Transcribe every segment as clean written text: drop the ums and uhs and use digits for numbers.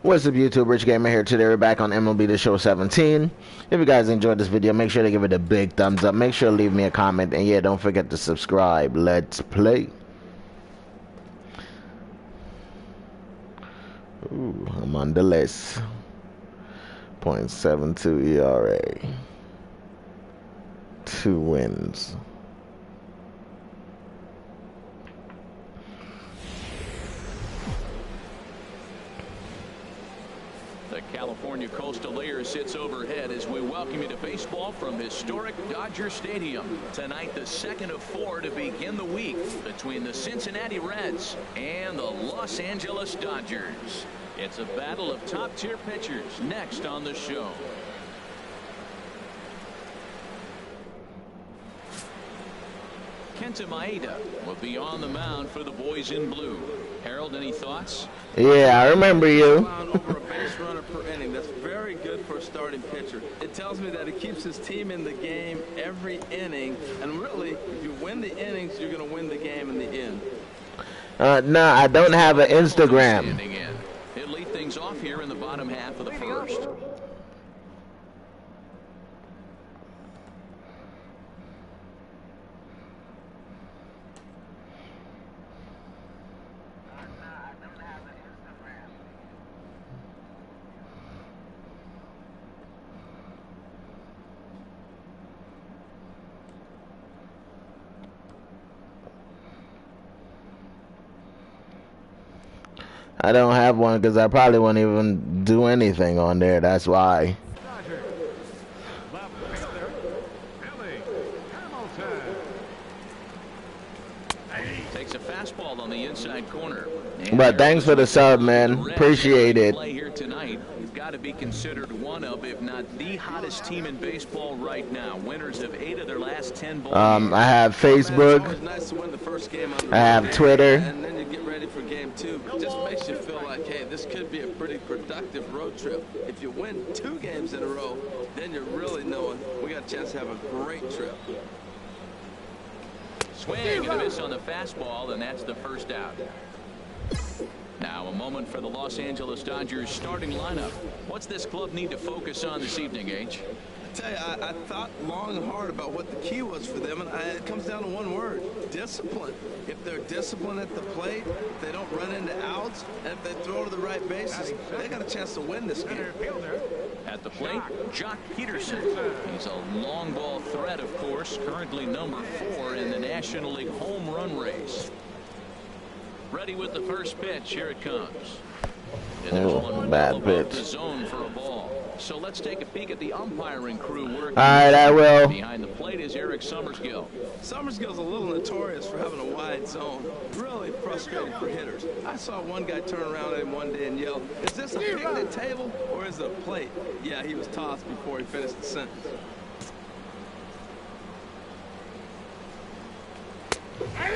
What's up, YouTube? Rich Gamer here. Today we're back on MLB The Show 17. If you guys enjoyed this video, make sure to give it a big thumbs up. Make sure to leave me a comment. And yeah, don't forget to subscribe. Let's play. Ooh, I'm on the list. .72 ERA. 2 wins. The California Coastal Layer sits overhead as we welcome you to baseball from historic Dodger Stadium. Tonight, the second of 4 to begin the week between the Cincinnati Reds and the Los Angeles Dodgers. It's a battle of top-tier pitchers next on the show. Kenta Maeda will be on the mound for the boys in blue. Harold, any thoughts? Yeah, I remember you. Over a base runner per inning. That's very good for a starting pitcher. It tells me that he keeps his team in the game every inning. And really, if you win the innings, you're going to win the game in the end. No, I don't have an Instagram. He'll lead things off here in the bottom half of the first. I don't have one because I probably won't even do anything on there. That's why. Takes a fastball on the inside corner. But thanks for the sub, man. Appreciate it. Play here tonight. You've got to be considered one of, if not the hottest team in baseball right now. Winners of 8 of their last 10 ball games. I have Facebook. I have Twitter. And then you get ready for game 2. It just makes you feel like, hey, this could be a pretty productive road trip. If you win 2 games in a row, then you're really knowing we got a chance to have a great trip. Swing and a miss on the fastball, and that's the first out. Now a moment for the Los Angeles Dodgers starting lineup. What's this club need to focus on this evening, H? I tell you, I thought long and hard about what the key was for them, and it comes down to one word: discipline. If they're disciplined at the plate, if they don't run into outs, and if they throw to the right bases, they got a chance to win this game. At the plate, Jock Peterson. He's a long ball threat, of course, currently number 4 in the National League home run race. Ready with the first pitch. Here it comes. And there's one bad well above pitch. the zone for a ball. So let's take a peek at the umpiring crew working. All right, I will. Behind the plate is Eric Summersgill. Summersgill's a little notorious for having a wide zone. Really frustrating for hitters. I saw one guy turn around at him one day and yell, "Is this a picnic table or is it a plate?" Yeah, he was tossed before he finished the sentence.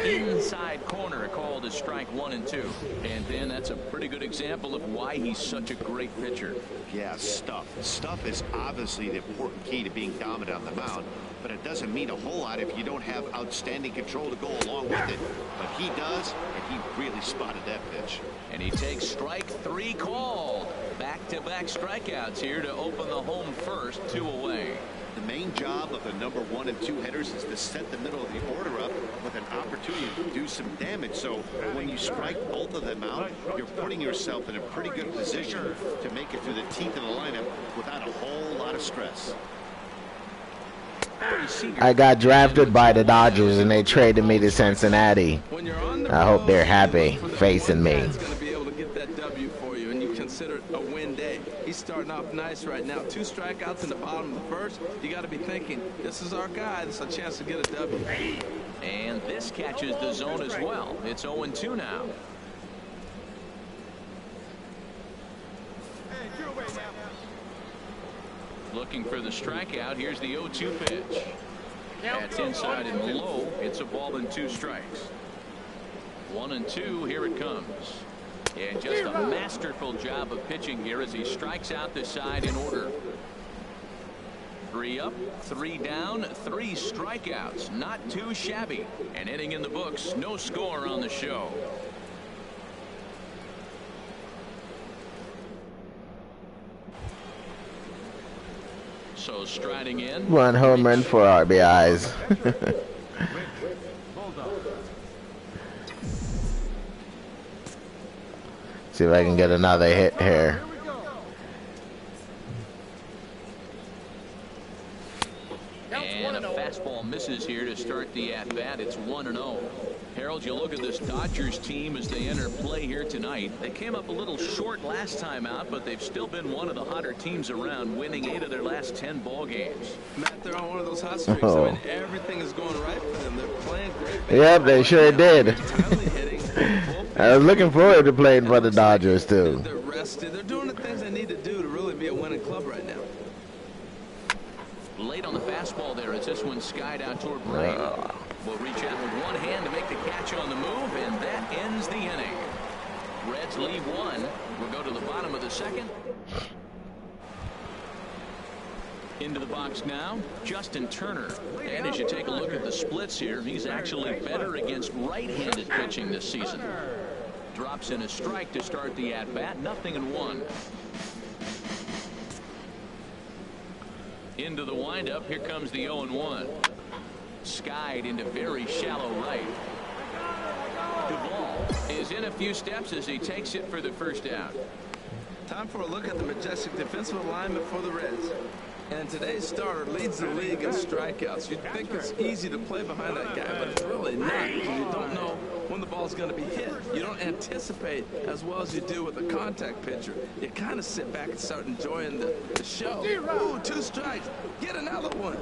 Inside corner called as strike 1 and 2. And then that's a pretty good example of why he's such a great pitcher. Yeah, stuff. Stuff is obviously the important key to being dominant on the mound, but it doesn't mean a whole lot if you don't have outstanding control to go along with it. But he does, and he really spotted that pitch. And he takes strike 3 called. Back-to-back strikeouts here to open the home first, 2 away. The main job of the number 1 and 2 hitters is to set the middle of the order up with an opportunity to do some damage. So when you strike both of them out, you're putting yourself in a pretty good position to make it through the teeth of the lineup without a whole lot of stress. I got drafted by the Dodgers and they traded me to Cincinnati. I hope they're happy facing me. Consider it a win day. He's starting off nice right now. 2 strikeouts in the bottom of the first. You got to be thinking, this is our guy. This is a chance to get a W. And this catches the zone as well. It's 0-2 now. Looking for the strikeout. Here's the 0-2 pitch. That's inside and low. It's a ball and 2 strikes. 1-2. Here it comes. And just a masterful job of pitching here as he strikes out the side in order. 3 up, 3 down, 3 strikeouts. Not too shabby. An inning in the books. No score on the show. So striding in. One home run, 4 RBIs. See if I can get another hit here. And a fastball misses here to start the at-bat. It's 1-0. Harold, you look at this Dodgers team as they enter play here tonight. They came up a little short last time out, but they've still been one of the hotter teams around, winning 8 of their last 10 ball games. Matt, they're on one of those hot streaks. I mean, everything is going right for them. They're playing great. Yep, they sure did. I was looking forward to playing for the Dodgers, too. They're rested. They're doing the things they need to do to really be a winning club right now. Late on the fastball there as this one skied out toward Bray. Will reach out with one hand to make the catch on the move, and that ends the inning. Reds lead 1. We'll go to the bottom of the second. Into the box now, Justin Turner. And as you take a look at the splits here, he's actually better against right-handed pitching this season. Drops in a strike to start the at-bat, 0-1. Into the windup, here comes the 0-1. Skied into very shallow right. Duvall is in a few steps as he takes it for the first out. Time for a look at the majestic defensive alignment for the Reds. And today's starter leads the league in strikeouts. You'd think it's easy to play behind that guy, but it's really not. You don't know when the ball's going to be hit. You don't anticipate as well as you do with a contact pitcher. You kind of sit back and start enjoying the show. Ooh, 2 strikes. Get another one.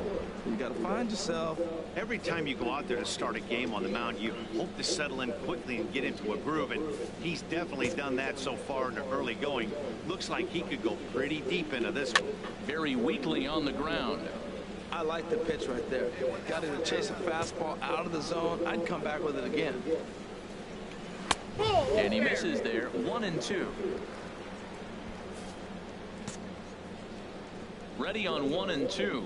You got to find yourself. Every time you go out there to start a game on the mound, you hope to settle in quickly and get into a groove, and he's definitely done that so far in the early going. Looks like he could go pretty deep into this one. Very weakly on the ground. I like the pitch right there. Got him to chase a fastball out of the zone. I'd come back with it again. And he misses there, 1-2. Ready on 1-2.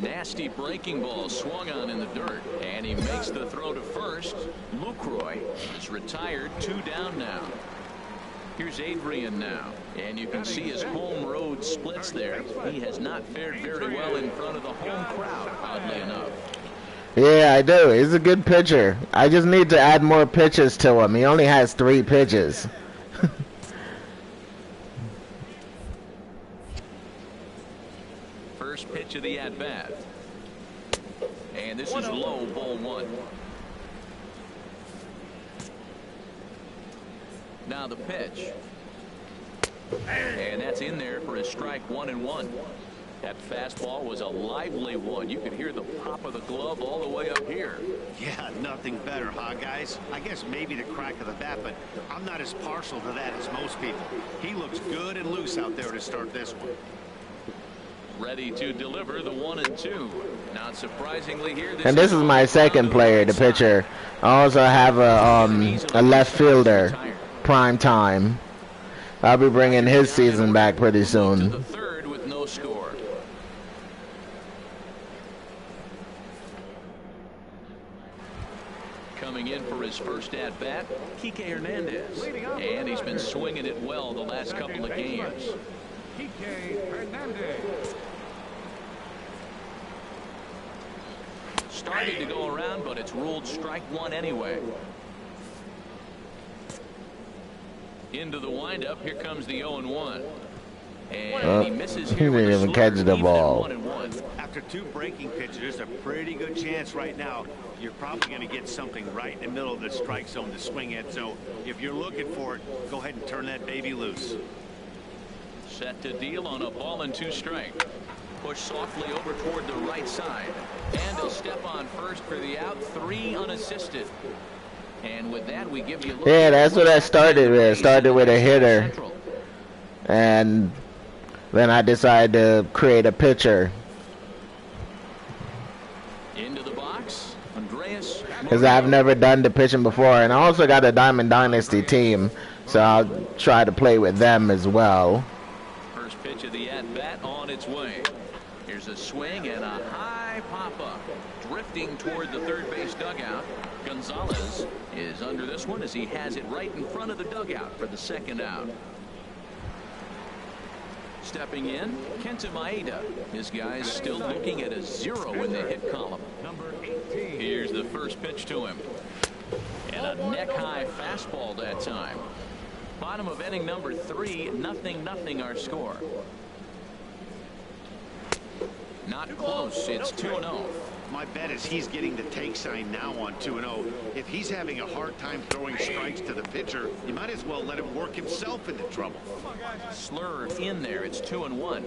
Nasty breaking ball swung on in the dirt, and he makes the throw to first. Lucroy is retired, 2 down now. Here's Adrian now, and you can see his home road splits there. He has not fared very well in front of the home crowd, oddly enough. Yeah, I do. He's a good pitcher. I just need to add more pitches to him. He only has 3 pitches. First pitch of the at-bat. And this is low, ball 1. Now the pitch. And that's in there for a strike, 1-1. That fastball was a lively one. You could hear the pop of the glove all the way up here. Yeah, nothing better, huh, guys? I guess maybe the crack of the bat, but I'm not as partial to that as most people. He looks good and loose out there to start this one. Ready to deliver the 1-2. Not surprisingly here. And this is my second player, the pitcher. I also have a left fielder, prime time. I'll be bringing his season back pretty soon. The third with no score. Coming in for his first at-bat, Kike Hernandez. And he's been swinging it well the last couple of games. Kike Hernandez. Starting to go around, but it's ruled strike 1 anyway. Into the windup, here comes the 0-1. And he misses here. He didn't even catch the ball. After 2 breaking pitches, there's a pretty good chance right now you're probably going to get something right in the middle of the strike zone to swing at. So if you're looking for it, go ahead and turn that baby loose. Set to deal on a ball and 2 strike. Push softly over toward the right side. And he'll step on first for the out. 3 unassisted. And with that, we give you a look. Yeah, that's what I started with. I started with a hitter. And then I decided to create a pitcher. Into the box, Andreas. Because I've never done the pitching before. And I also got a Diamond Dynasty team. So I'll try to play with them as well. First pitch of the at-bat on its way. Here's a swing and a high pop-up. Drifting toward the third base dugout. Gonzalez is under this one as he has it right in front of the dugout for the second out. Stepping in, Kenta Maeda. His guy's still looking at a 0 in the hit column. Number 18. Here's the first pitch to him. And a neck-high fastball that time. Bottom of inning number 3, 0-0 our score. Not close. It's 2-0. My bet is he's getting the take sign now on 2-0. If he's having a hard time throwing strikes to the pitcher, you might as well let him work himself into trouble. Slur in there. It's 2-1.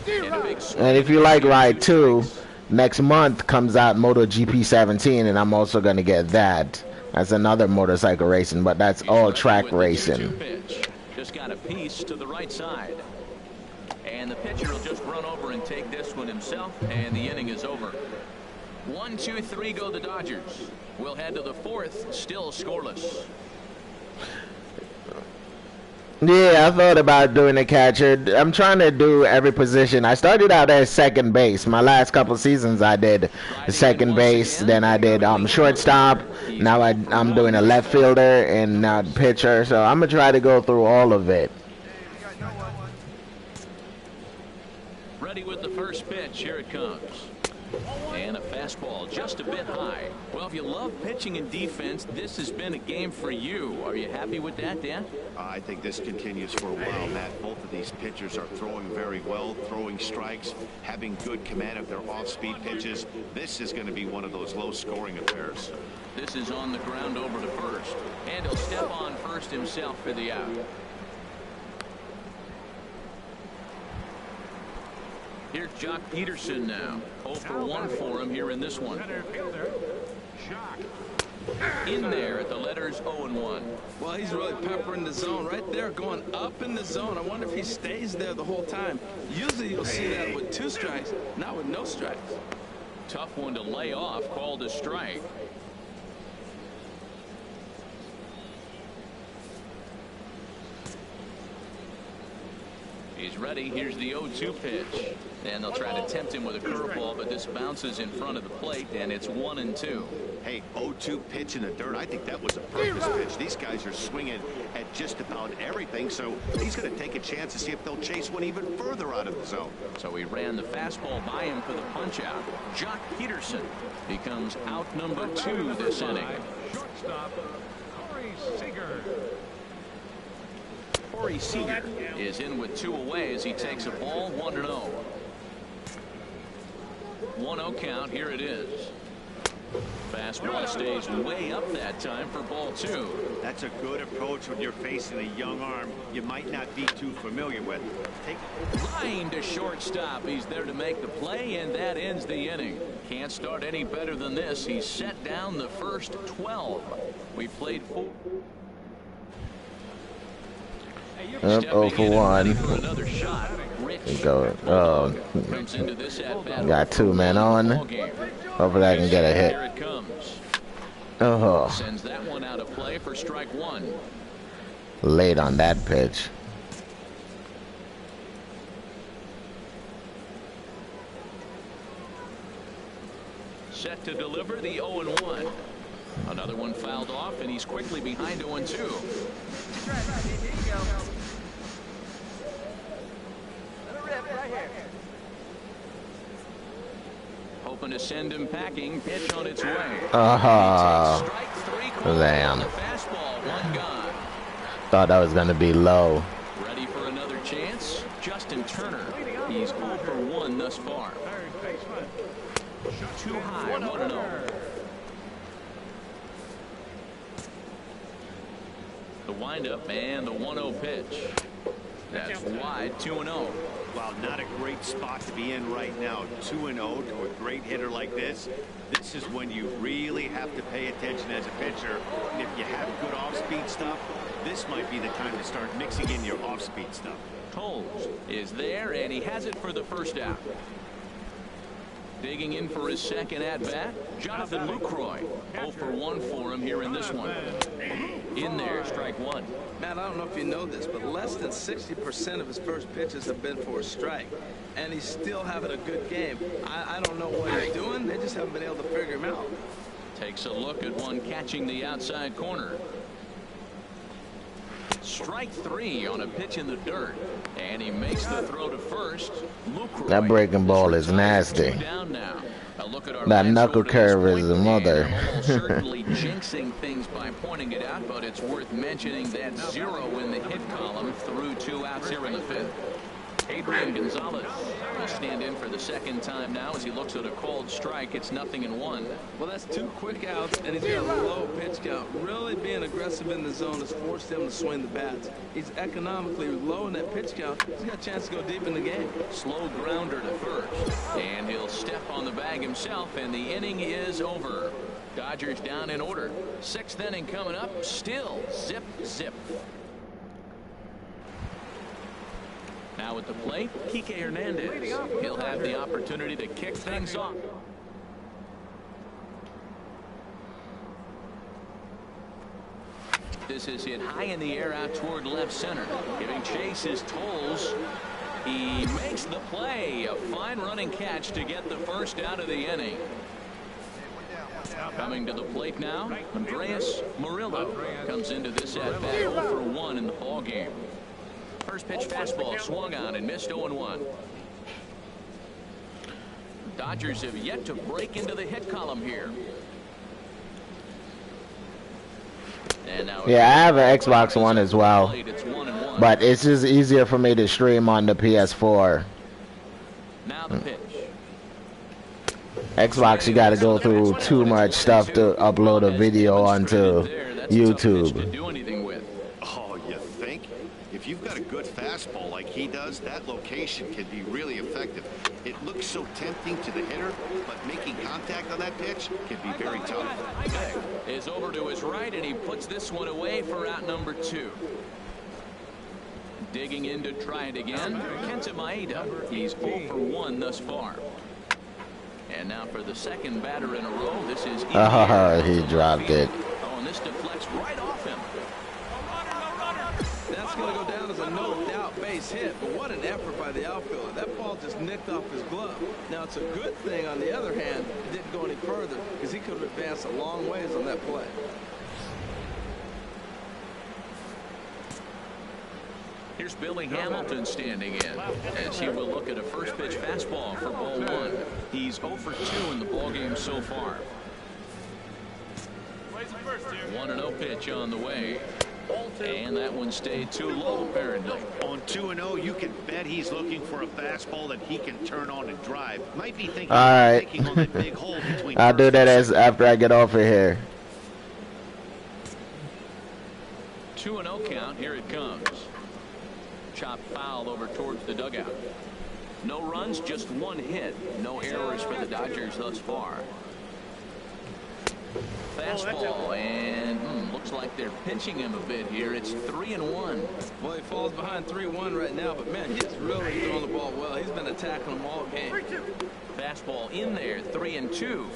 And a big swing. And if you like Ride 2, next month comes out MotoGP 17, and I'm also going to get that. That's another motorcycle racing, but that's all track racing. Pitch. Just got a piece to the right side. And the pitcher will just run over and take this one himself, and the inning is over. 1, 2, 3 go the Dodgers. We'll head to the 4th, still scoreless. Yeah, I thought about doing a catcher. I'm trying to do every position. I started out at second base. My last couple seasons I did second base, then I did shortstop. Now I'm doing a left fielder and now pitcher. So I'm going to try to go through all of it. Ready with the first pitch. Here it comes. And a fastball just a bit high. Well, if you love pitching and defense, this has been a game for you. Are you happy with that, Dan? I think this continues for a while, Matt. Both of these pitchers are throwing very well, throwing strikes, having good command of their off-speed pitches. This is going to be one of those low-scoring affairs. This is on the ground over to first. And he'll step on first himself for the out. Here's Jock Peterson now. 0 for 1 for him here in this one. Center fielder, Jock. In there at the letters 0 and 1. Well, he's really peppering the zone right there, going up in the zone. I wonder if he stays there the whole time. Usually you'll see that with 2 strikes, not with no strikes. Tough one to lay off, called a strike. He's ready. Here's the 0-2 pitch. And they'll try to tempt him with a curveball, but this bounces in front of the plate, and it's 1 and 2. Hey, 0-2 pitch in the dirt. I think that was a purpose pitch. These guys are swinging at just about everything, so he's going to take a chance to see if they'll chase one even further out of the zone. So he ran the fastball by him for the punch-out. Jock Peterson becomes out number 2 this inning. Shortstop, Corey Seager. Corey Seager is in with 2 away as he takes a ball 1-0. 1-0 count. Here it is. Fastball stays way up that time for ball 2. That's a good approach when you're facing a young arm you might not be too familiar with. Line to shortstop. He's there to make the play, and that ends the inning. Can't start any better than this. He's set down the first 12. We played 4. Up 0 for 1. Another shot. Rich Go. comes into this at-bat. Got 2 men on. Hopefully I can get a hit. Here it comes. Oh, Sends that one out of play for strike 1. late on that pitch. Set to deliver the 0 and 1. Another one fouled off, and he's quickly behind 0 and 2. Hoping to send him packing. Pitch on its way. Strike 3 called. Damn. The fastball, 1 gone. Thought that was going to be low. Ready for another chance? Justin Turner. He's 0 for 1 thus far. Third baseman. Too high, 1-0. The windup and the 1-0 pitch. That's wide, 2-0. Wow, not a great spot to be in right now. 2-0 to a great hitter like this. This is when you really have to pay attention as a pitcher. And if you have good off-speed stuff, this might be the time to start mixing in your off-speed stuff. Toles is there, and he has it for the first out. Digging in for his second at-bat, Jonathan Lucroy. 0 for 1 for him here in this one. In there, strike 1. Matt, I don't know if you know this, but less than 60% of his first pitches have been for a strike. And he's still having a good game. I don't know what he's doing. They just haven't been able to figure him out. Takes a look at one catching the outside corner. strike 3 on a pitch in the dirt. And he makes the throw to first. Lucroy That breaking ball is nasty. down now. A look at our That last knuckle over to this curve is point, the mother. and I'm almost certainly jinxing things by pointing it out, but it's worth mentioning that 0 in the hit column through 2 outs here in the 5th. Adrian Gonzalez will stand in for the second time now as he looks at a called strike. It's 0-1. Well, that's 2 quick outs, and he's got a low pitch count. Really being aggressive in the zone has forced him to swing the bats. He's economically low in that pitch count. He's got a chance to go deep in the game. Slow grounder to first, and he'll step on the bag himself, and the inning is over. Dodgers down in order. 6th inning coming up. Still zip, zip. Now at the plate, Kike Hernandez. He'll have the opportunity to kick things off. This is hit high in the air out toward left center. Giving chase his tolls. He makes the play. A fine running catch to get the first out of the inning. Coming to the plate now, Andreas Murillo comes into this at bat 0 for 1 in the ball game. First pitch fastball swung on and missed 0-1. Dodgers have yet to break into the hit column here. And now Yeah, I have an Xbox One as well, it's 1-1. but it's just easier for me to stream on the PS4. Now the pitch. Xbox, you got to go through too much stuff to upload a video onto YouTube. To do anything with. Oh, you think? If you've got a good fastball like he does, that location can be really effective. It looks so tempting to the hitter, but making contact on that pitch can be very tough. Beck is over to his right, and he puts this one away for out number 2. Digging in to try it again, Kenta Maeda. He's 0 for 1 thus far. And now for the second batter in a row, this is He dropped it. Oh, and this deflects right off him. That's going to go down as a no-doubt base hit, but what an effort by the outfielder. That ball just nicked off his glove. Now, it's a good thing, on the other hand, it didn't go any further because he could have advanced a long ways on that play. Here's Billy Hamilton standing in as he will look at a first pitch fastball for ball 1. He's 0 for 2 in the ball game so far. 1-0 pitch on the way. And that one stayed too low, apparently. On 2-0, you can bet he's looking for a fastball that he can turn on and drive. Might be thinking All right. taking on that big hole between I'll do that after I get off of here. 2-0 count. Here it comes. Chop foul over towards the dugout. No runs, just 1 hit. No errors for the Dodgers thus far. Fastball, and looks like they're pinching him a bit here. It's 3-1. Well, he falls behind 3-1 right now, but man, he's really throwing the ball well. He's been attacking them all game. Fastball in there, 3-2.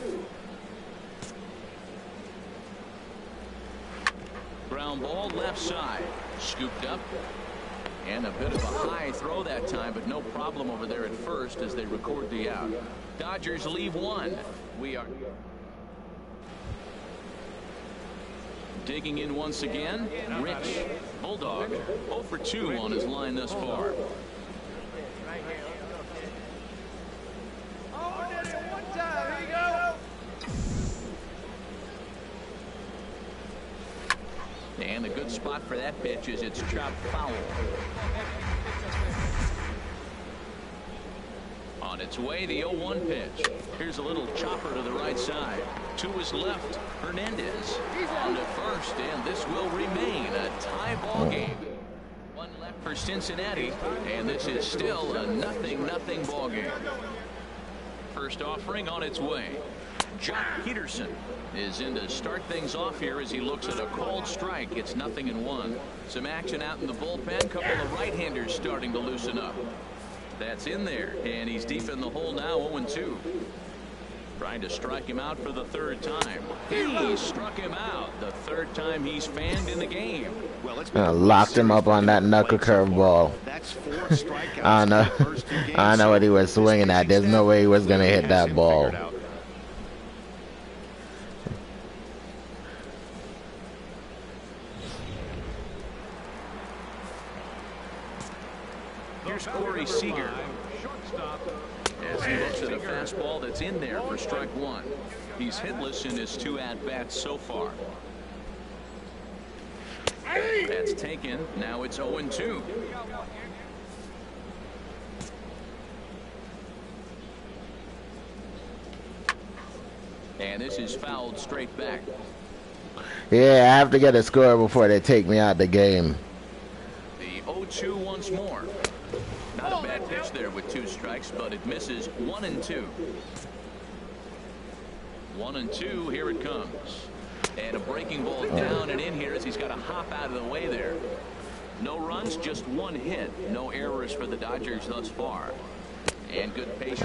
Ground ball left side, scooped up. And a bit of a high throw that time, but no problem over there at first as they record the out. Dodgers leave 1. We are digging in once again. Rich Bulldog 0 for 2 on his line thus far. And a good spot for that pitch is it's chopped foul. On its way, the 0-1 pitch. Here's a little chopper to the right side. To his left, Hernandez on to first, and this will remain a tie ball game. 1 left for Cincinnati, and this is still a 0-0 ball game. First offering on its way. Jock Peterson is in to start things off here as he looks at a called strike. It's 0-1. Some action out in the bullpen. Couple of right-handers starting to loosen up. That's in there, and he's deep in the hole now, 0-2. Trying to strike him out for the 3rd time. He struck him out the 3rd time he's fanned in the game. Well, Locked him up on that knuckle curve ball. That's 4 strikeouts. I don't know. in the first 2 games. I don't know what he was swinging at. There's no way he was going to hit that ball. Here's Corey Seager. Shortstop. As he looks at a fastball that's in there for strike one. He's hitless in his 2 at-bats so far. That's taken. Now it's 0-2. And this is fouled straight back. Yeah, I have to get a score before they take me out the game. The 0-2 once more. Not a bad pitch there with 2 strikes, but it misses 1-2. 1-2, here it comes. And a breaking ball down and in here as he's got to hop out of the way there. No runs, just 1 hit. No errors for the Dodgers thus far. And good patience.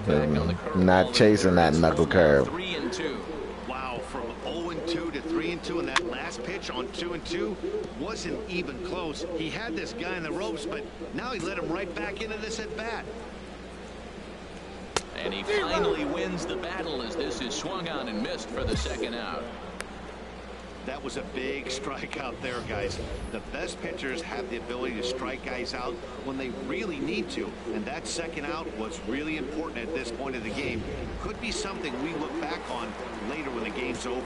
Back on the curve Not chasing that knuckle curve. 3-2. Wow, from 0-2 to 3-2, and that last pitch on 2-2 wasn't even close. He had this guy in the ropes, but now he let him right back into this at bat. And he finally wins the battle as this is swung on and missed for the 2nd out. That was a big strikeout there, guys. The best pitchers have the ability to strike guys out when they really need to, and that 2nd out was really important at this point of the game. Could be something we look back on later when the game's over.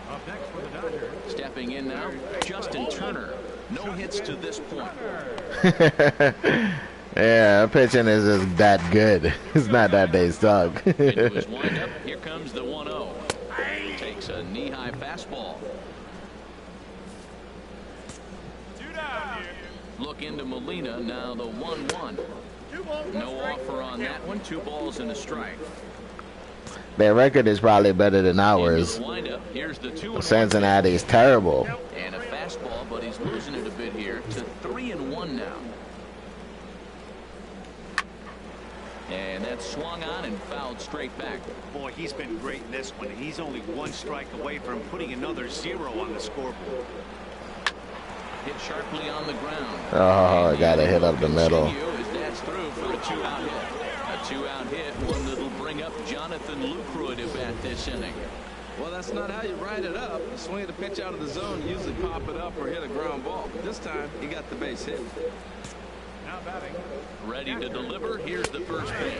Up next for the Dodgers. Stepping in now, Justin Turner. No hits to this point. Yeah, pitching is just that good. It's not that they suck. Into his windup, here comes the 1-0. Takes a knee-high fastball. Look into Molina, now the 1-1. No offer on that one, 2 balls and a strike. Their record is probably better than ours. Into the windup, here's the 2-1. Cincinnati's terrible. And a fastball, but he's losing it a bit here to 3-1 now. And that's swung on and fouled straight back. Boy, he's been great in this one. He's only 1 strike away from putting another 0 on the scoreboard. Hit sharply on the ground. Oh, I got to hit up the middle. As that's through for a 2-out hit. A 2-out hit, one that'll bring up Jonathan Lucroy to bat this inning. Well, that's not how you write it up. You swing the pitch out of the zone, usually pop it up or hit a ground ball. But this time, he got the base hit. Now batting. Ready to deliver. Here's the first pitch.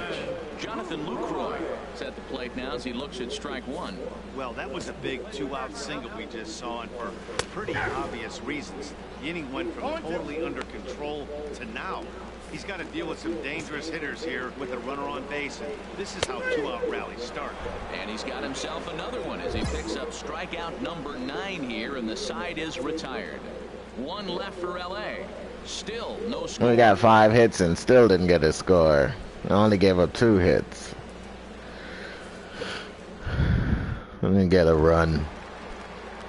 Jonathan Lucroy is at the plate now as he looks at strike 1. Well, that was a big 2-out single we just saw, and for pretty obvious reasons. The inning went from totally under control to now. He's got to deal with some dangerous hitters here with a runner on base, and this is how 2-out rallies start. And he's got himself another one as he picks up strikeout number 9 here, and the side is retired. 1 left for L.A. Still no score. We got 5 hits and still didn't get a score. I only gave up 2 hits. We didn't get a run.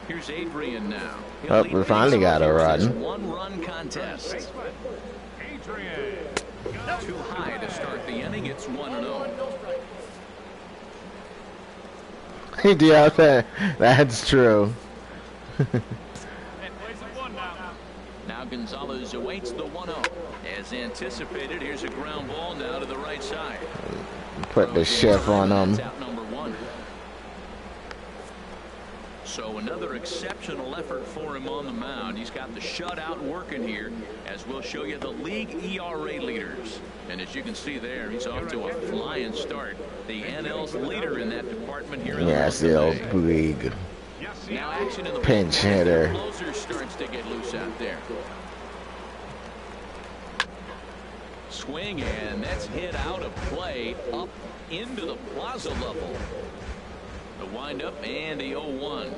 Here's Adrian now. Oh, we finally got a run. 1-run contest. Adrian. Too high to start the inning. It's 1-0. Yeah, that's true. Now Gonzalez awaits the 1-0. As anticipated, here's a ground ball now to the right side. Put the shift on them. Out number 1. So another exceptional effort for him on the mound. He's got the shutout working here, as we'll show you the league ERA leaders. And as you can see there, he's off to a flying start. The NL's leader in that department here in Yeah, the old league. Now action in the Pinch hitter. The closer starts to get loose out there. Swing, and that's hit out of play up into the plaza level. The windup and the 0-1.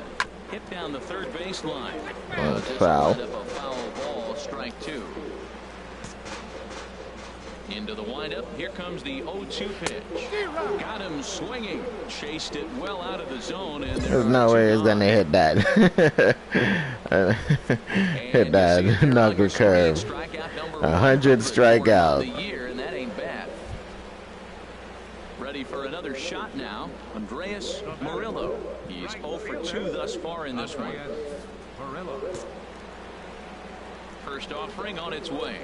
Hit down the third baseline. That's foul. A foul ball, strike 2. Into the windup. Here comes the 0-2 pitch. Got him swinging. Chased it well out of the zone. And there's no way he's going to hit that. Hit that knuckle curve. 100 strikeout. And that ain't bad. Ready for another shot now. Andreas Murillo. He's 0 for 2 thus far in this one. First offering on its way.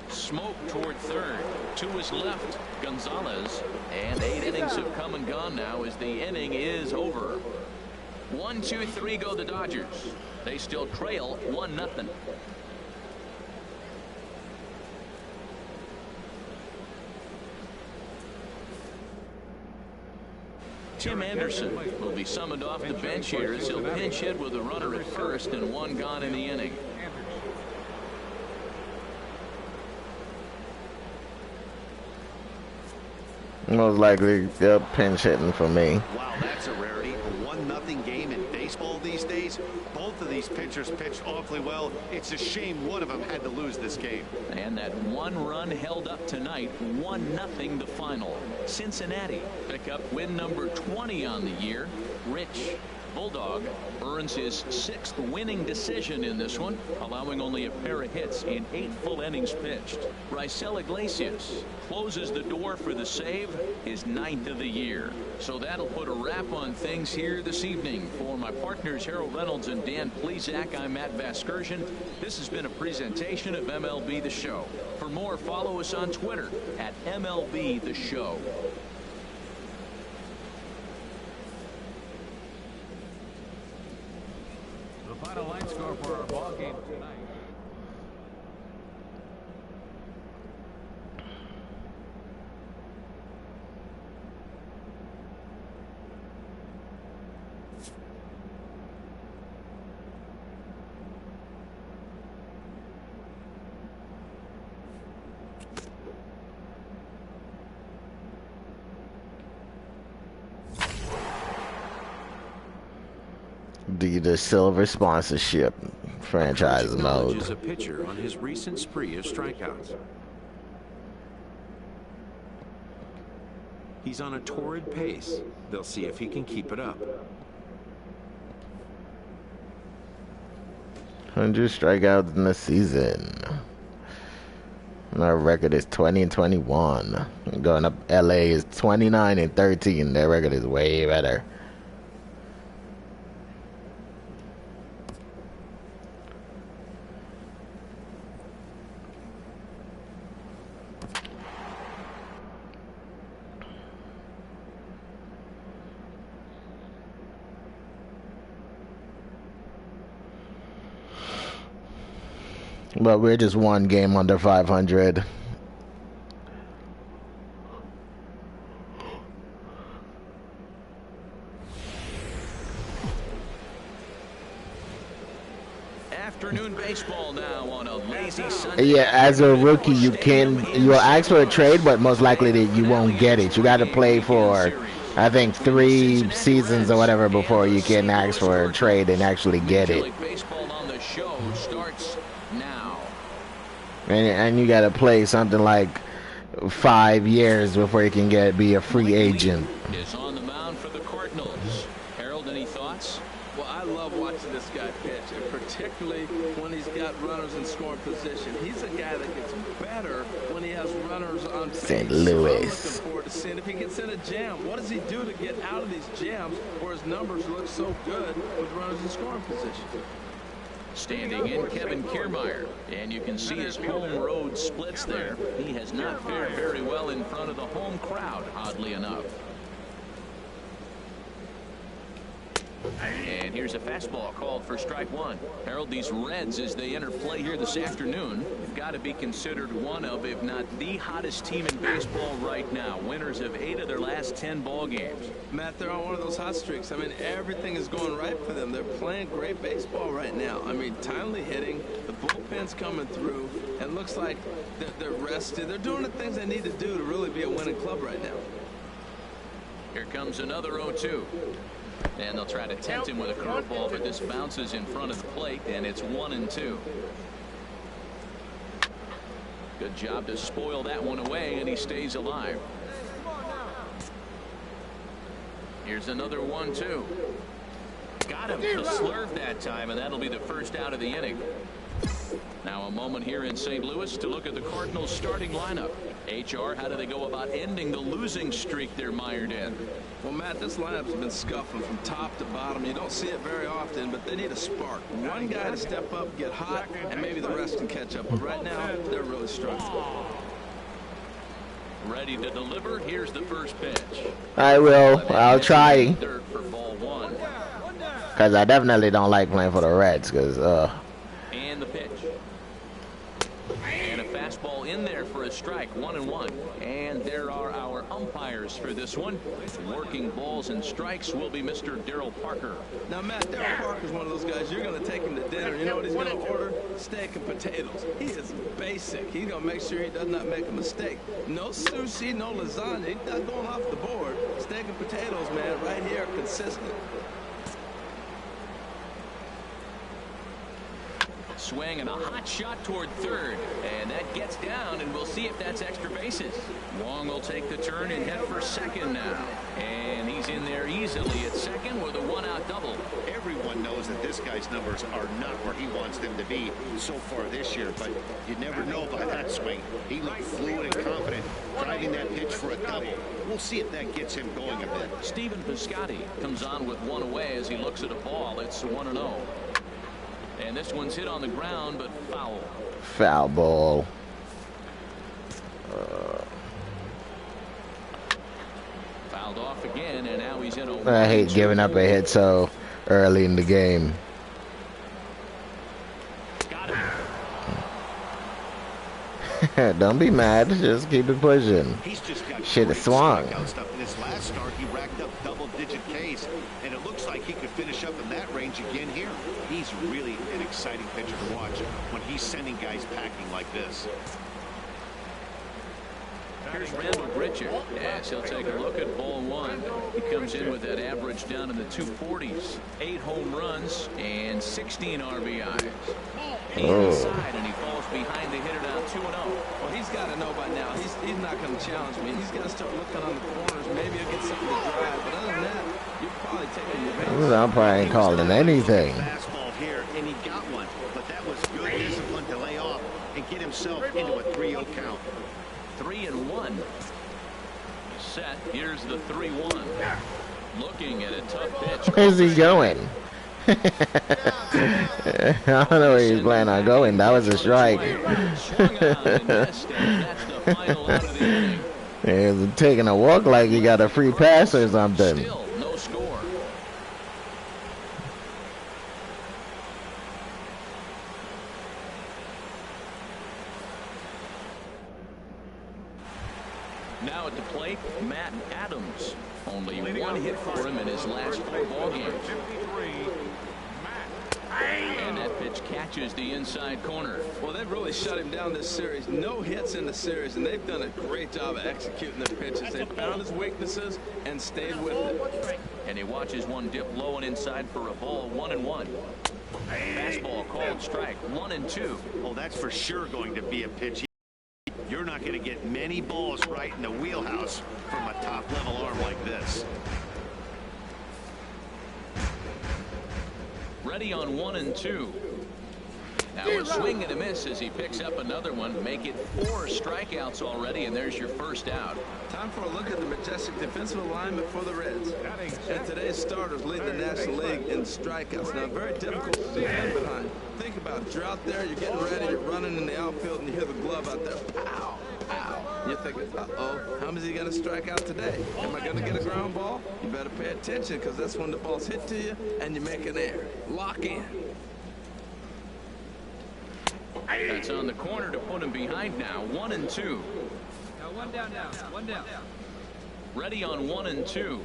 Smoke toward third. To his left, Gonzalez. And 8 innings have come and gone now as the inning is over. 1, 2, 3 go the Dodgers. They still trail 1-0. Tim Anderson will be summoned off the bench here as he'll pinch hit with a runner at first and one gone in the inning. Most likely they're pinch hitting for me. Wow, that's a rarity. A 1-0 game in baseball these days. Both of these pitchers pitched awfully well. It's a shame one of them had to lose this game. And that one run held up tonight. 1-0 the final. Cincinnati pick up win number 20 on the year. Rich Bulldog earns his 6th winning decision in this one, allowing only a pair of hits in 8 full innings pitched. Raisel Iglesias closes the door for the save, his 9th of the year. So that'll put a wrap on things here this evening. For my partners Harold Reynolds and Dan Plesac, I'm Matt Vasgersian. This has been a presentation of MLB The Show. For more, follow us on Twitter at MLB The Show. The final line score for our ball game tonight. The Silver sponsorship franchise mode. Acknowledges a pitcher on his recent spree of strikeouts. He's on a torrid pace. They'll see if he can keep it up. 100 strikeouts in the season. Our record is 20-21. Going up, LA is 29-13. Their record is way better. But we're just one game under 500. Afternoon baseball now on a lazy Sunday. Yeah, as a rookie, you'll ask for a trade, but most likely that you won't get it. You got to play for, I think, 3 seasons or whatever before you can ask for a trade and actually get it. Baseball on the show starts now. And you got to play something like 5 years before you can be a free agent. Is on the mound for the Cardinals. Harold, any thoughts? Well, I love watching this guy pitch, and particularly when he's got runners in scoring position. He's a guy that gets better when he has runners on base. St. So I'm Louis. looking forward to seeing if he gets in a jam. What does he do to get out of these jams where his numbers look so good with runners in scoring position? Standing in Kevin Kiermaier, and you can see his home road splits there. He has not fared very well in front of the home crowd, oddly enough. And here's a fastball called for strike one. Harold, these Reds, as they enter play here this afternoon, have got to be considered one of, if not the hottest team in baseball right now. Winners of 8 of their last 10 ball games. Matt, they're on one of those hot streaks. I mean, everything is going right for them. They're playing great baseball right now. I mean, timely hitting, the bullpen's coming through, and it looks like they're rested. They're doing the things they need to do to really be a winning club right now. Here comes another 0-2. And they'll try to tempt him with a curveball, but this bounces in front of the plate, and it's 1-2. Good job to spoil that one away, and he stays alive. Here's another 1-2. Got him to slurve that time, and that'll be the first out of the inning. Now a moment here in St. Louis to look at the Cardinals starting lineup. HR, how do they go about ending the losing streak they're mired in? Well, Matt, this lineup's been scuffling from top to bottom. You don't see it very often, but they need a spark. One guy to step up, get hot, and maybe the rest can catch up. But right now, they're really struggling. Ready to deliver. Here's the first pitch. I will. I'll try. Third for ball one. Because I definitely don't like playing for the Reds. Because, And the pitch. And a fastball in there for a strike, 1-1. And there are our umpires for this one. Working balls and strikes will be Mr. Darryl Parker. Now, Matt, Darryl Parker's one of those guys, you're going to take him to dinner. You know what he's going to order? Steak and potatoes. He is basic. He's going to make sure he does not make a mistake. No sushi, no lasagna. He's not going off the board. Steak and potatoes, man, right here, consistent. Swing and a hot shot toward third, and that gets down, and we'll see if that's extra bases. Wong will take the turn and head for second now, and he's in there easily at second with a one-out double. Everyone knows that this guy's numbers are not where he wants them to be so far this year, but you never know by that swing. He looked fluid and confident, driving that pitch for a double. We'll see if that gets him going a bit. Stephen Piscotty comes on with one away as he looks at a ball. It's 1-0. And this one's hit on the ground, but foul. Foul ball. Fouled off again, and now he's in a... I hate giving up a hit so early in the game. Got him. Don't be mad. Just keep it pushing. He's just got Should have swung. stuff. In his last start, he racked up double-digit Ks, and it looks like he could finish up in that range again here. He's really an exciting pitcher to watch when he's sending guys packing like this. Here's Randall Bridger as he'll take a look at ball one. He comes in with that average down in the 240s. 8 home runs and 16 RBIs. Inside, and he falls behind the hitter now 2-0. Well, he's got to know by now. He's not going to challenge me. He's got to start looking on the corners. Maybe he'll get something to drive. But other than that, you're probably taking your base. This umpire ain't calling anything. Fastball here, and he got one, but that was good discipline to lay off and get himself into a 3-0 count. 3-1. Set. Here's the 3-1. Looking at a tough pitch. Where's he going? I don't know where he's planning on going. That was a strike. He's taking a walk like he got a free pass or something. Still no score. Now at the plate, Matt Adams. Only one hit for him in his last 4 ball games. And that pitch catches the inside corner. Well, they've really shut him down this series. No hits in the series, and they've done a great job of executing their pitches. They found his weaknesses and stayed with it. And he watches one dip low and inside for a ball. 1-1. Fastball called strike. 1-2. Oh, that's for sure going to be a pitch. You're not going to get many balls right in the wheelhouse from a top-level arm like this. Ready on 1-2. Now a swing and a miss as he picks up another one. Make it 4 strikeouts already, and there's your first out. Time for a look at the majestic defensive alignment for the Reds. And today's starters lead the National League in strikeouts. Now, very difficult to defend behind. Think about it. You're out there, you're getting ready, you're running in the outfield, and you hear the glove out there. Pow! Pow! You're thinking, uh-oh, how is he going to strike out today? Am I going to get a ground ball? You better pay attention, because that's when the ball's hit to you, and you make an error. Lock in. That's on the corner to put him behind now. 1-2. Now one down now. One down. Ready on 1-2.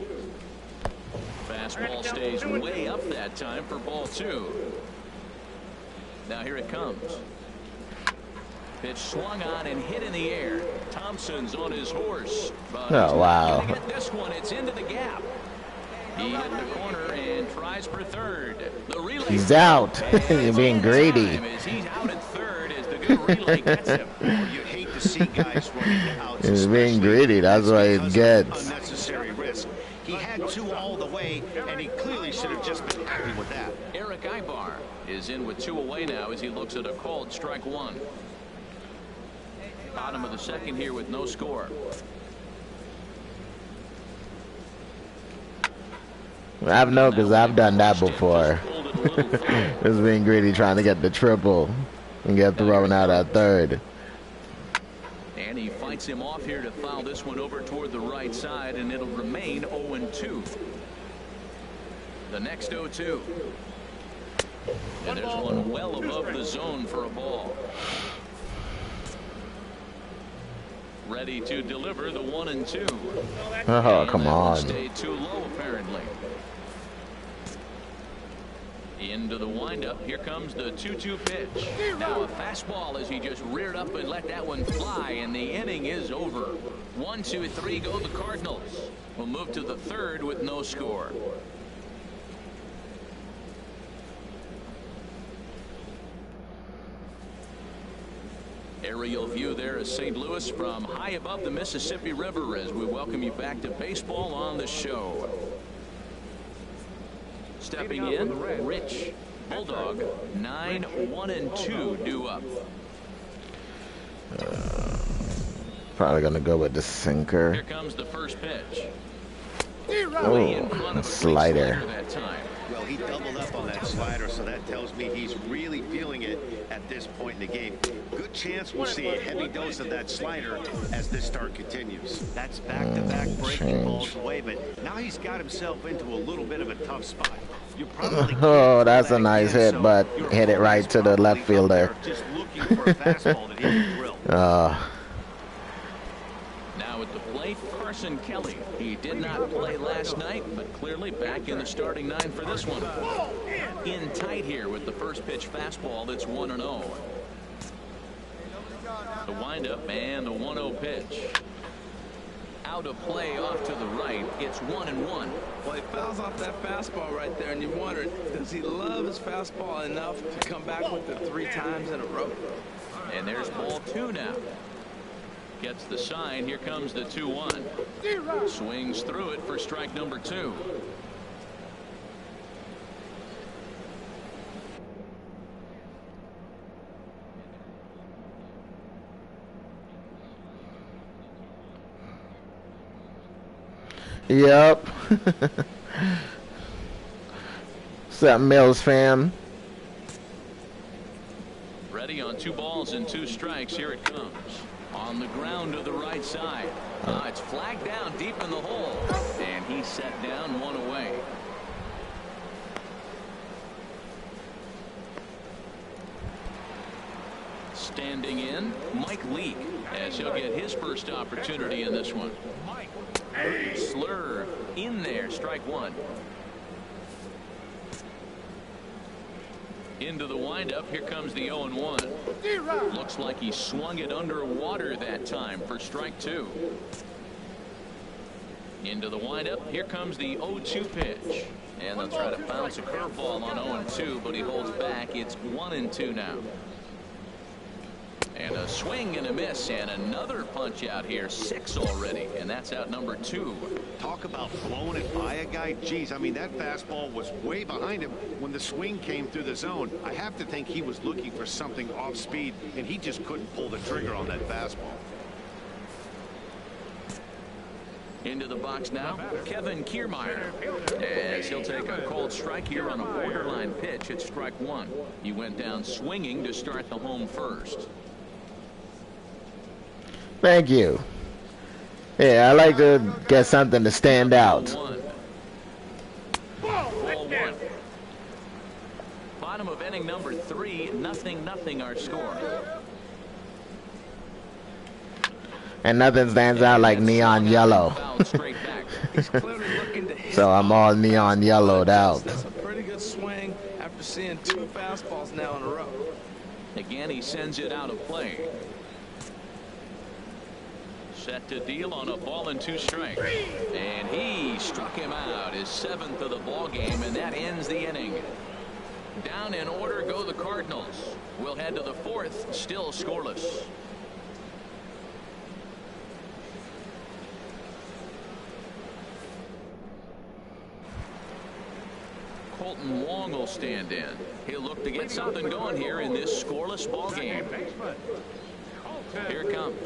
Fastball stays way up that time for ball 2. Now here it comes. Pitch swung on and hit in the air. Thompson's on his horse. But Oh, wow. he's not gonna get this one. It's into the gap. He hit the corner and tries for third. The relay. He's out. You're being greedy. He's out at third as the good relay gets him. You'd hate to see guys running to outs. He's being greedy. That's what he gets. Unnecessary risk. He had 2 all the way, and he clearly should have just been happy with that. Eric Ibar is in with 2 away now as he looks at a called strike 1. Bottom of the second here with no score. I've known because I've done that before. Just being greedy, trying to get the triple and get thrown out at third. And he fights him off here to foul this one over toward the right side, and it'll remain 0-2. The next 0-2. And there's one well above the zone for a ball. Ready to deliver the 1-2. Oh, come on. Stayed too low, apparently. Into the windup. Here comes the 2-2 pitch. Now a fastball as he just reared up and let that one fly, and the inning is over. 1, 2, 3 go the Cardinals. We'll move to the third with no score. Aerial view there of St. Louis from high above the Mississippi River as we welcome you back to baseball on the show. Stepping in, Rich. Bulldog, 9-1-2 due up. Probably gonna go with the sinker. Here comes the first pitch. Oh, slider. That time. Well, he doubled up on that slider, so that tells me he's really feeling it at this point in the game. Good chance we'll see a heavy dose of that slider as this start continues. That's back-to-back breaking balls away, but now he's got himself into a little bit of a tough spot. You probably Oh, that's a nice hit, but hit it right to the left fielder. Just looking for a fastball that he can drill. Now at the plate, Carson Kelly. He did not play last night, but clearly back in the starting 9 for this one. In tight here with the first pitch fastball. That's 1-0. The windup and the 1-0 pitch. Out of play off to the right. It's 1-1. Well, he fouls off that fastball right there, and you wonder, does he love his fastball enough to come back with it 3 times in a row? And there's ball 2 now. Gets the sign. Here comes the 2-1. Swings through it for strike number 2. Yep. What's up, Mills fam? Ready on 2 balls and 2 strikes. Here it comes. On the ground to the right side. It's flagged down deep in the hole. And he set down 1 away. Standing in, Mike Leake, as he'll get his first opportunity in this one. Slurve in there, strike 1. Into the windup. Here comes the 0-1. Looks like he swung it underwater that time for strike 2. Into the windup. Here comes the 0-2 pitch. And they'll try to bounce a curveball on 0-2, but he holds back. It's 1-2 now. And a swing and a miss, and another punch out here. 6 already, and that's out number 2. Talk about blowing it by a guy. Geez, I mean, that fastball was way behind him when the swing came through the zone. I have to think he was looking for something off speed, and he just couldn't pull the trigger on that fastball. Into the box now, Kevin Kiermaier, as he'll take a called strike here on a borderline pitch. It's strike 1. He went down swinging to start the home first. Thank you. Yeah, I like to get something to stand out. Ball 1. Bottom of inning number 3, 0-0 our score. And nothing stands out like neon yellow. So I'm all neon yellowed out. That's a pretty good swing after seeing 2 fastballs now in a row. Again, he sends it out of play. Set to deal on a ball and 2 strikes. And he struck him out, his 7th of the ball game, and that ends the inning. Down in order go the Cardinals. We'll head to the 4th, still scoreless. Colton Wong will stand in. He'll look to get something going here in this scoreless ball game. Here it comes.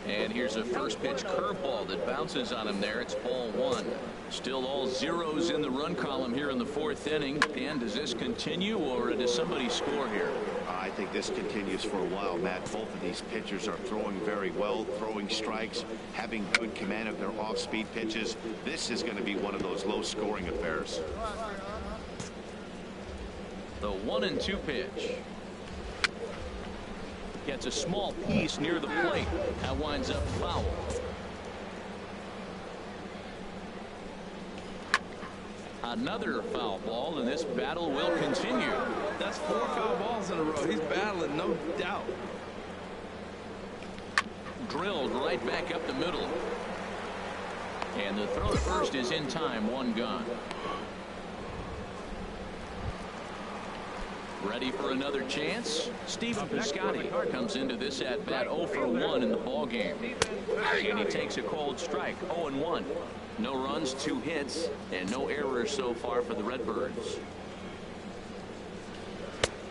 And here's a first pitch curveball that bounces on him there. It's ball 1. Still all zeros in the run column here in the 4th inning. Dan, does this continue, or does somebody score here? I think this continues for a while, Matt. Both of these pitchers are throwing very well, throwing strikes, having good command of their off-speed pitches. This is going to be one of those low-scoring affairs. The 1-2 pitch. Gets It's a small piece near the plate. That winds up foul. Another foul ball, and this battle will continue. That's 4 foul balls in a row. He's battling, no doubt. Drilled right back up the middle. And the throw to first is in time. 1 gone. Ready for another chance? Stephen Piscotty comes into this at bat 0 for 1 in the ball game. And he takes a cold strike. 0-1. No runs, 2 hits, and no errors so far for the Redbirds.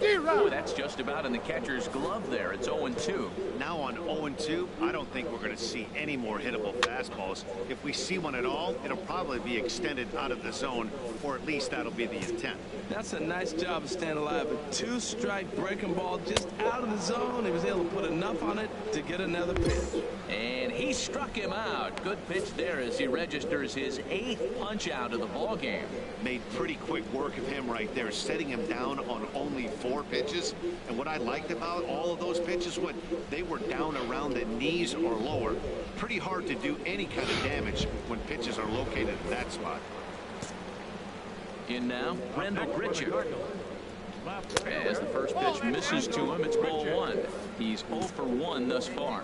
Boy, that's just about in the catcher's glove there. It's 0-2. Now on 0-2, I don't think we're going to see any more hittable fastballs. If we see one at all, it'll probably be extended out of the zone, or at least that'll be the intent. That's a nice job of staying alive. A 2-strike breaking ball just out of the zone. He was able to put enough on it to get another pitch. And he struck him out. Good pitch there as he registers his 8th punch out of the ball game. Made pretty quick work of him right there, setting him down on only 4 pitches. And what I liked about all of those pitches, they were down around the knees or lower. Pretty hard to do any kind of damage when pitches are located in that spot. In now, Randall Gritcher. As the first pitch misses to him, it's ball 1. He's 0 for 1 thus far.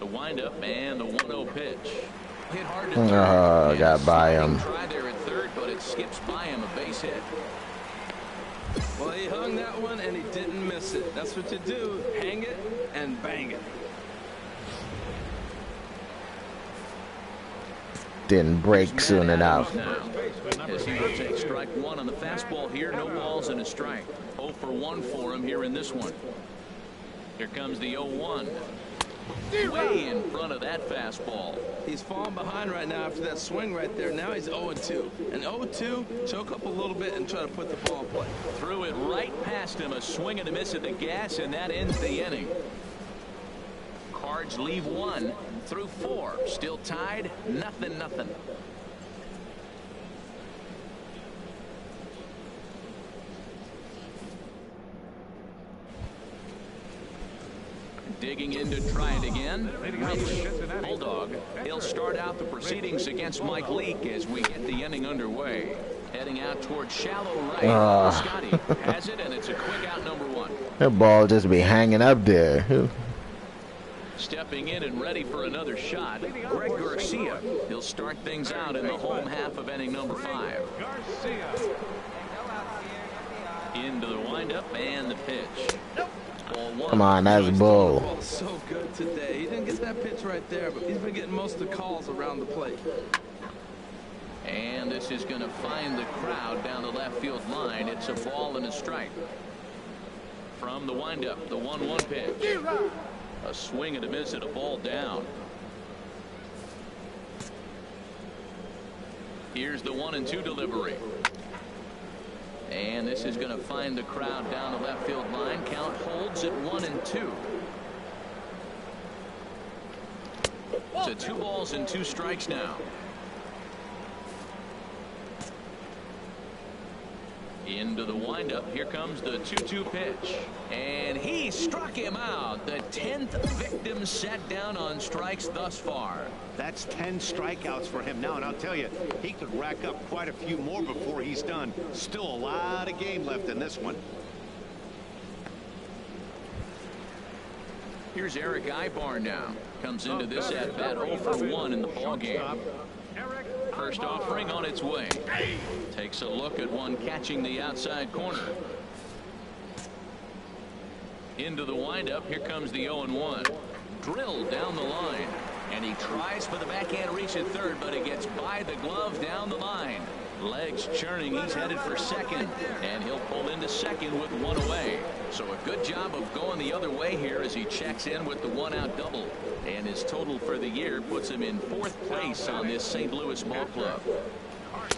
The windup and the 1-0 pitch. Hit hard to third. Got by him. Try there at third, but it skips by him, a base hit. Well, he hung that one and he didn't miss it. That's what you do. Hang it and bang it. Didn't break soon enough. Now, as he will take strike 1 on the fastball here, no balls and a strike. 0 for 1 for him here in this one. Here comes the 0-1. Way in front of that fastball. He's falling behind right now after that swing right there. Now he's 0-2. And 0-2, choke up a little bit and try to put the ball in play. Threw it right past him. A swing and a miss at the gas, and that ends the inning. Cards leave 1 through 4. Still tied. 0-0. Digging in to try it again. Rich, Bulldog. He'll start out the proceedings against Mike Leake as we get the inning underway. Heading out towards shallow right. Scotty has it, and it's a quick out, number 1. That ball just be hanging up there. Stepping in and ready for another shot, Greg Garcia. He'll start things out in the home half of inning number 5. Into the windup and the pitch. Come on, that's bull. So good today. He didn't get that pitch right there, but he's been getting most of the calls around the plate. And this is going to find the crowd down the left field line. It's a ball and a strike. From the windup, the 1-1 pitch. A swing and a miss and a ball down. Here's the 1-2 delivery. And this is going to find the crowd down the left field line. Count holds at 1-2. It's a 2 balls and 2 strikes now. Into the windup. Here comes the 2-2 pitch. And he struck him out. The 10th victim set down on strikes thus far. That's 10 strikeouts for him now, and I'll tell you, he could rack up quite a few more before he's done. Still a lot of game left in this one. Here's Eric Ibar now. Comes into this at bat 0 for 1 in the ball game. First offering on its way. Takes a look at one catching the outside corner. Into the windup. Here comes the 0-1. Drilled down the line. And he tries for the backhand reach at third, but it gets by the glove down the line. Legs churning. He's headed for second. And he'll pull into second with 1 away. So a good job of going the other way here as he checks in with the 1-out double. And his total for the year puts him in 4th place on this St. Louis ball club.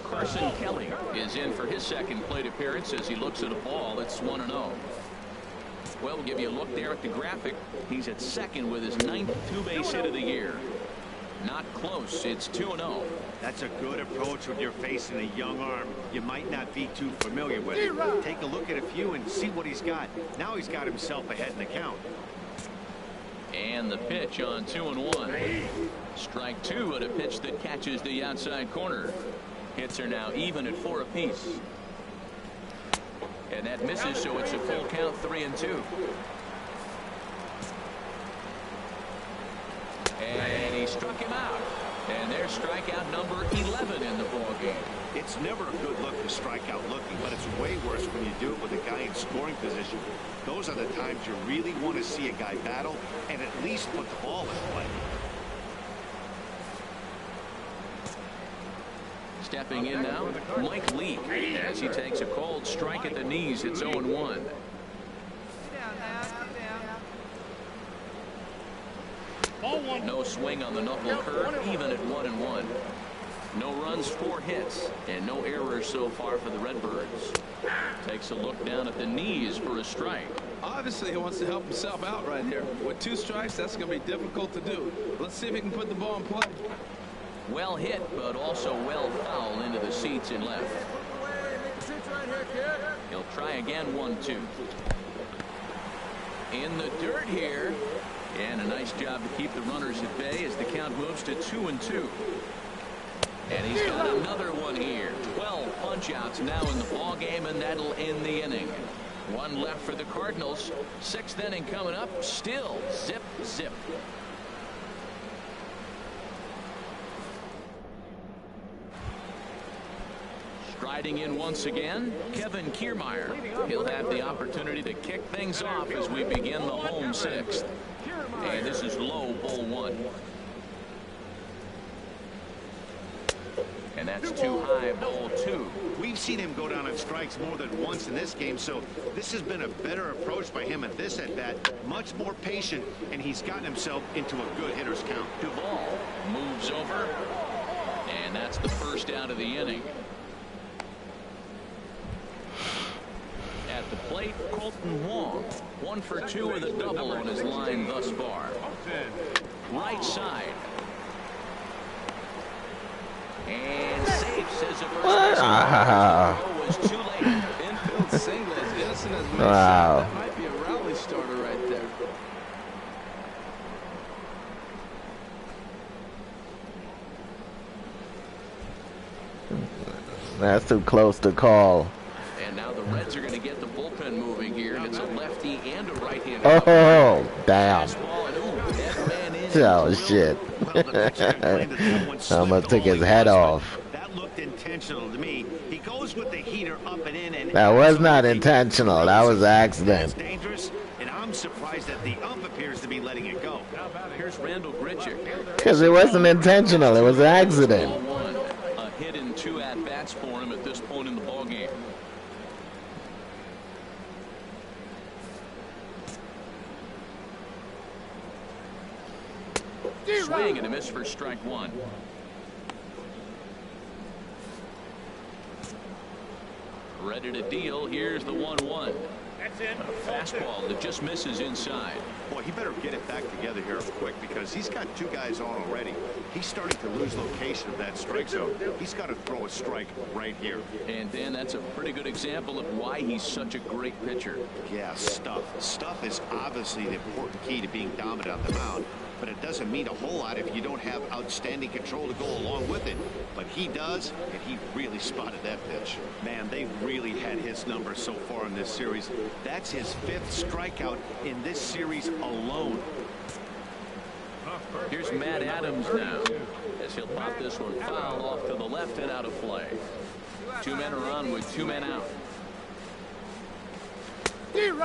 Carson Kelly is in for his second plate appearance as he looks at a ball that's 1-0. Well, we'll give you a look there at the graphic. He's at second with his 9th 2-base hit of the year. Not close. It's 2-0. That's a good approach when you're facing a young arm you might not be too familiar with. Take a look at a few and see what he's got. Now he's got himself ahead in the count. And the pitch on 2-1. Strike two at a pitch that catches the outside corner. Hits are now even at 4 apiece. And that misses, so it's a full count, 3-2. And he struck him out. And there's strikeout number 11 in the ballgame. It's never a good look to strike out looking, but it's way worse when you do it with a guy in scoring position. Those are the times you really want to see a guy battle and at least put the ball in play. Stepping in now, Mike Lee, as he takes a cold strike at the knees. It's 0-1. No swing on the knuckle curve, even at 1-1. No runs, 4 hits, and no errors so far for the Redbirds. Takes a look down at the knees for a strike. Obviously, he wants to help himself out right here. With 2 strikes, that's going to be difficult to do. Let's see if he can put the ball in play. Well hit, but also well fouled into the seats in left. He'll try again, 1-2. In the dirt here. And a nice job to keep the runners at bay as the count moves to 2-2. And he's got another one here. 12 punch-outs now in the ball game, and that'll end the inning. 1 left for the Cardinals. 6th inning coming up. Still zip, zip. Striding in once again, Kevin Kiermaier. He'll have the opportunity to kick things off as we begin the home 6th. And this is low, ball 1. And that's too high, ball 2. We've seen him go down on strikes more than once in this game, so this has been a better approach by him at this at-bat. Much more patient, and he's gotten himself into a good hitter's count. Duvall moves over, and that's the first out of the inning. At the plate, Colton Wong. 1 for 2 with a double on his line thus far. Right side. And safe, says the first was too late. Infield single as innocent as may Wow. sound. That might be a rally starter right there. That's too close to call. And now the Reds are going to get the bullpen moving here. And it's a lefty and a right-hander. Oh, damn. Fastball, and ooh, that man is Oh, into shit. Well, the pitcher claimed that that one slipped Almost took all his the head way, but off. That looked intentional to me. He goes with the heater up and in. And That was not absolutely intentional. That was an That's accident. dangerous, and I'm surprised that the ump appears to be letting it go. Here's Randall Grichuk. Because it wasn't intentional. It was an accident. Ball 1. A hit and 2 at-bats for him at this point in the ballgame. Swing and a miss for strike 1. Ready to deal. Here's the 1-1. A fastball that just misses inside. Boy, he better get it back together here quick because he's got 2 guys on already. He's starting to lose location of that strike zone. He's got to throw a strike right here. And then that's a pretty good example of why he's such a great pitcher. Yeah, stuff. Stuff is obviously the important key to being dominant on the mound. But it doesn't mean a whole lot if you don't have outstanding control to go along with it. But he does, and he really spotted that pitch. Man, they've really had his number so far in this series. That's his 5th strikeout in this series alone. Here's Matt Adams now, as he'll pop this one foul off to the left and out of play. 2 men are on with 2 men out.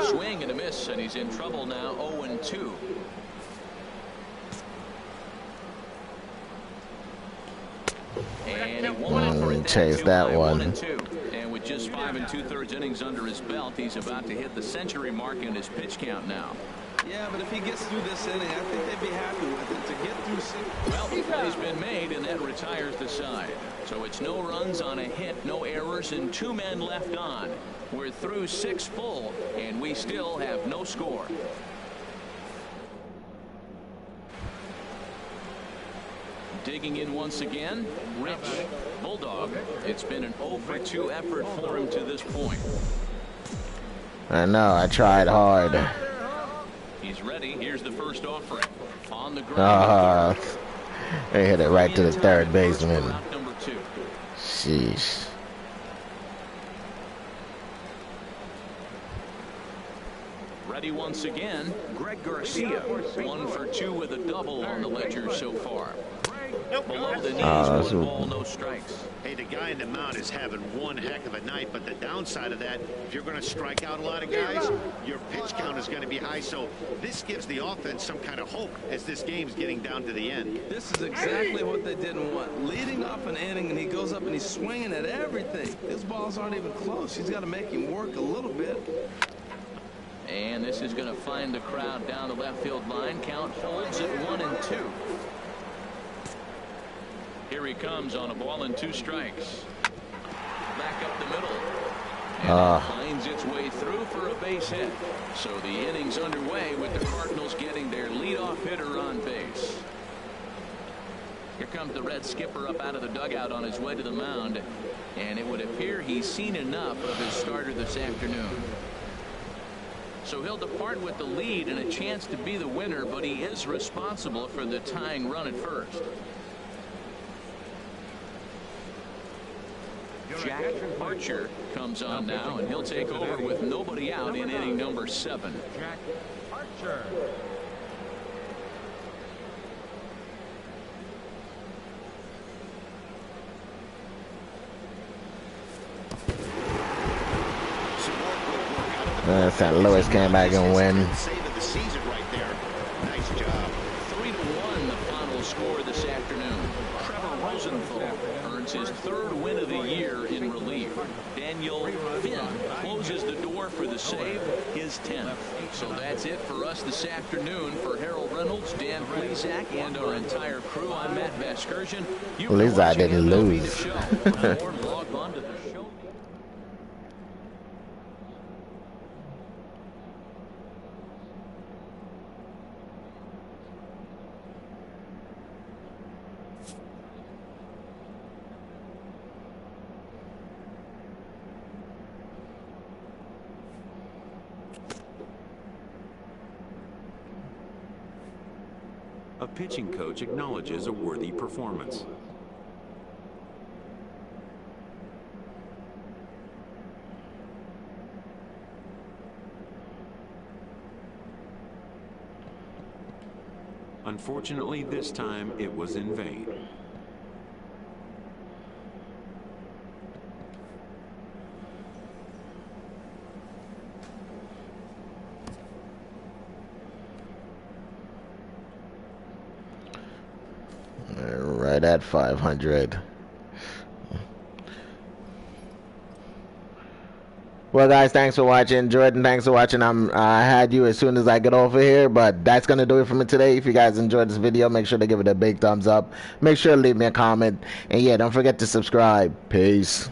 Swing and a miss, and he's in trouble now. 0-2. And he won it for a Chase that one. 1-2. And with just 5 2/3 innings under his belt, he's about to hit the century mark in his pitch count now. Yeah, but if he gets through this inning, I think they'd be happy with it. To get through 6. Well, the play's been made, and that retires the side. So it's no runs on a hit, no errors, and 2 men left on. We're through 6 full, and we still have no score. Digging in once again, Rich. Bulldog. It's been an 0 for 2 effort for him to this point. I know, I tried hard. He's ready. Here's the first offering. On the ground. They hit it right to the third baseman. Number 2. Sheesh. Ready once again, Greg Garcia. 1 for 2 with a double on the ledger so far. Below the knees, 1 ball, no strikes. Hey, the guy in the mound is having one heck of a night, but the downside of that, if you're going to strike out a lot of guys, your pitch count is going to be high. So this gives the offense some kind of hope as this game's getting down to the end. This is exactly what they didn't want. Leading off an inning, and he goes up and he's swinging at everything. His balls aren't even close. He's got to make him work a little bit. And this is going to find the crowd down the left field line. Count holds at 1-2. Here he comes on a ball and 2 strikes. Back up the middle. And it finds its way through for a base hit. So the inning's underway with the Cardinals getting their leadoff hitter on base. Here comes the Red skipper up out of the dugout on his way to the mound. And it would appear he's seen enough of his starter this afternoon. So he'll depart with the lead and a chance to be the winner, but he is responsible for the tying run at first. Jack Archer comes on now, and he'll take over with nobody out in inning number 7. Jack Archer. St. Louis came back and win. Saving the season right there. Nice job. 3-1 the final score this afternoon. Trevor Rosenthal earns his 3rd win of the year in relief. Daniel Finn closes the door for the save, his 10th. So that's it for us this afternoon. For Harold Reynolds, Dan Plesac, and our entire crew, I'm Matt Vasgersian. Plesac didn't lose. For more, log on to the show. A pitching coach acknowledges a worthy performance. Unfortunately, this time it was in vain. Right at 500. Well, guys, thanks for watching. Jordan, thanks for watching. I had you as soon as I get over here, but that's going to do it for me today. If you guys enjoyed this video, make sure to give it a big thumbs up. Make sure to leave me a comment. And yeah, don't forget to subscribe. Peace.